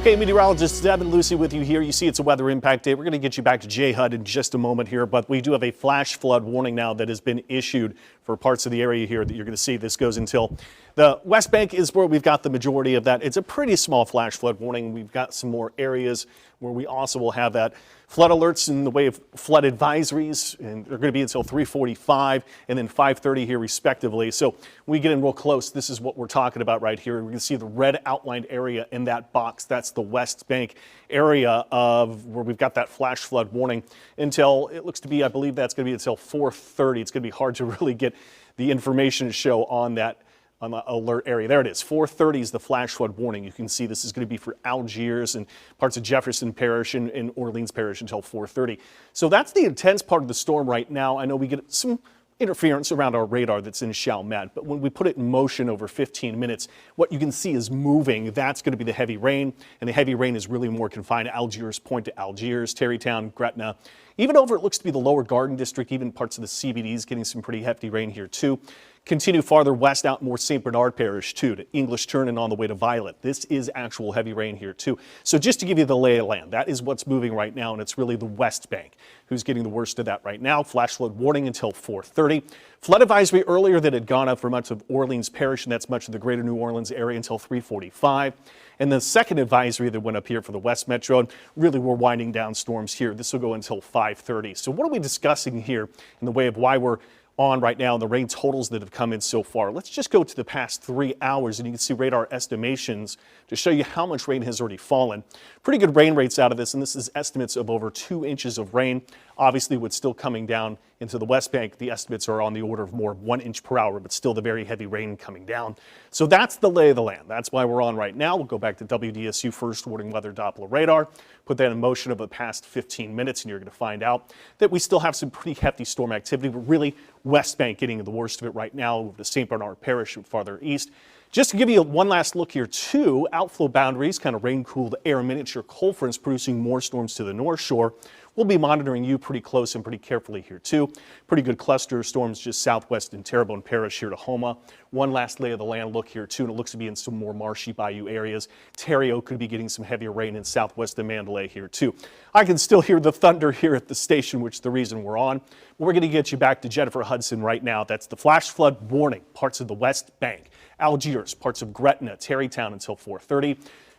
Okay, meteorologist Deb and Lucy with you here. You see it's a weather impact day. We're going to get you back to J-HUD in just a moment here, but we do have a flash flood warning now that has been issued for parts of the area here that you're going to see. This goes until the West Bank is where we've got the majority of that. It's a pretty small flash flood warning. We've got some more areas where we also will have that flood alerts in the way of flood advisories, and they're going to be until 3:45 and then 5:30 here respectively. So when we get in real close, this is what we're talking about right here. We're going to see the red outlined area in that box. That's the West Bank area of where we've got that flash flood warning until it looks to be, I believe that's going to be until 4:30. It's going to be hard to really get the information to show on that on the alert area. There it is. 4:30 is the flash flood warning. You can see this is going to be for Algiers and parts of Jefferson Parish and Orleans Parish until 4:30. So that's the intense part of the storm right now. I know we get some interference around our radar that's in Chalmette, but when we put it in motion over 15 minutes, what you can see is moving. That's going to be the heavy rain, and the heavy rain is really more confined to Algiers Point to Algiers, Terrytown, Gretna. Even over it looks to be the lower Garden District, even parts of the CBDs getting some pretty hefty rain here too. Continue farther west out more St. Bernard Parish too, to English Turn and on the way to Violet. This is actual heavy rain here too. So just to give you the lay of land, that is what's moving right now, and it's really the West Bank who's getting the worst of that right now. Flash flood warning until 4:30. Flood advisory earlier that had gone up for much of Orleans Parish, and that's much of the greater New Orleans area until 3:45. And the second advisory that went up here for the West Metro, and really we're winding down storms here. This will go until 5:30. So what are we discussing here in the way of why we're on right now and the rain totals that have come in so far? Let's just go to the past 3 hours and you can see radar estimations to show you how much rain has already fallen. Pretty good rain rates out of this, and this is estimates of over 2 inches of rain. Obviously, what's still coming down into the West Bank, the estimates are on the order of more 1 inch per hour, but still the very heavy rain coming down. So that's the lay of the land. That's why we're on right now. We'll go back to WDSU First Warning Weather Doppler radar, put that in motion over the past 15 minutes, and you're going to find out that we still have some pretty hefty storm activity, but really West Bank getting the worst of it right now over to St. Bernard Parish and farther east. Just to give you one last look here too, outflow boundaries, kind of rain-cooled air miniature cold fronts producing more storms to the North Shore. We'll be monitoring you pretty close and pretty carefully here too. Pretty good cluster of storms just southwest in Terrebonne Parish here to Houma. One last lay of the land look here too, and it looks to be in some more marshy bayou areas. Terrio could be getting some heavier rain in southwest of Mandalay here too. I can still hear the thunder here at the station, which is the reason we're on. We're going to get you back to Jennifer Hudson right now. That's the flash flood warning, parts of the West Bank, Algiers, parts of Gretna, Terrytown until 4:30.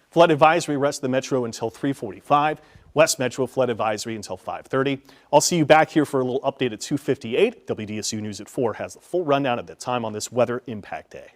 Flood advisory rest of the metro until 3:45. West Metro flood advisory until 5:30. I'll see you back here for a little update at 2:58. WDSU News at 4 has the full rundown at the time on this weather impact day.